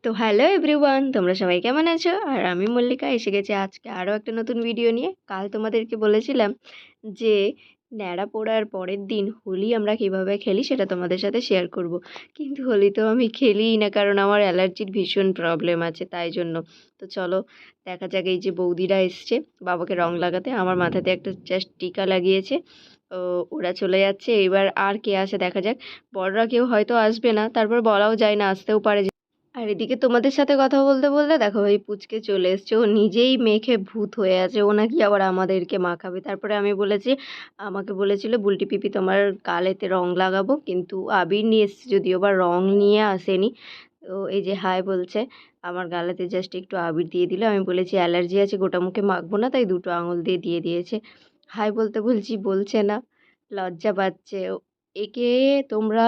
তো hello everyone, তোমরা সবাই কেমন আছো? আর আমি মল্লিকা এসে গেছি আজকে আরও একটা নতুন ভিডিও নিয়ে। কাল তোমাদেরকে বলেছিলাম যে ন্যাড়া পোড়ার পরের দিন হোলি আমরা কীভাবে খেলি সেটা তোমাদের সাথে শেয়ার করব। কিন্তু হোলি তো আমি খেলিই না, কারণ আমার অ্যালার্জির ভীষণ প্রবলেম আছে, তাই জন্য। তো চলো দেখা যাক। এই যে বৌদিরা এসছে বাবাকে রং লাগাতে, আমার মাথাতে একটা জাস্ট টিকা লাগিয়েছে। ও, ওরা চলে যাচ্ছে, এবার আর কে আসে দেখা যাক। বড়রা কেউ হয়তো আসবে না, তারপর বলাও যায় না, আসতেও পারে। আর এদিকে তোমাদের সাথে কথা বলতে বলতে দেখো এই পুচকে চলে এসছে, ও নিজেই মেখে ভূত হয়ে আছে, ও নাকি আবার আমাদেরকে মাখাবে। তারপরে আমি বলেছি, আমাকে বলেছিল বুলটি পিপি তোমার গালেতে রং লাগাবো, কিন্তু আবির নিয়ে এসছে, যদিও বা রং নিয়ে আসেনি। তো এই যে হাই বলছে, আমার গালেতে জাস্ট একটু আবির দিয়ে দিল। আমি বলেছি অ্যালার্জি আছে, গোটা মুখে মাখবো না, তাই দুটো আঙুল দিয়ে দিয়ে দিয়েছে। হাই বলতে বলছি বলছে না, লজ্জা পাচ্ছে। একে তোমরা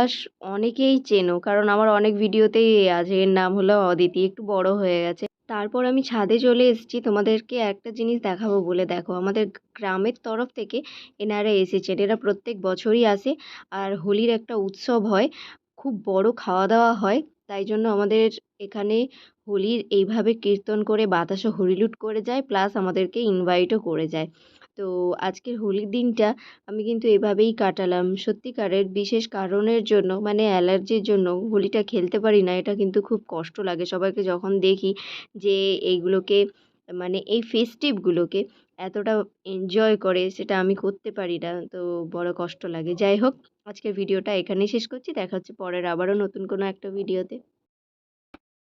অনেকেই চেনো, কারণ আমার অনেক ভিডিওতেই এ আছে। এর নাম হলো অদিতি, একটু বড় হয়ে গেছে। তারপর আমি ছাদে চলে এসেছি তোমাদেরকে একটা জিনিস দেখাবো বলে। দেখো আমাদের গ্রামের তরফ থেকে এনারা এসেছেন, এরা প্রত্যেক বছরই আসে। আর হোলির একটা উৎসব হয়, খুব বড় খাওয়া দাওয়া হয়। তাই জন্য আমাদের এখানে হোলির এইভাবে কীর্তন করে বাতাসে হরিলুট করে যায়, প্লাস আমাদেরকে ইনভাইটও করে যায়। তো আজকের হোলির দিনটা আমি কিন্তু এভাবেই কাটালাম। সত্যিকারের বিশেষ কারণের জন্য, মানে অ্যালার্জির জন্য হোলিটা খেলতে পারি না। এটা কিন্তু খুব কষ্ট লাগে সবাইকে যখন দেখি যে এইগুলোকে, মানে এই ফেস্টিভগুলোকে এতটা এনজয় করে, সেটা আমি করতে পারি না। তো বড় কষ্ট লাগে। যাই হোক, আজকের ভিডিওটা এখানেই শেষ করছি। দেখা হচ্ছে পরের আবারও নতুন কোনো একটা ভিডিওতে।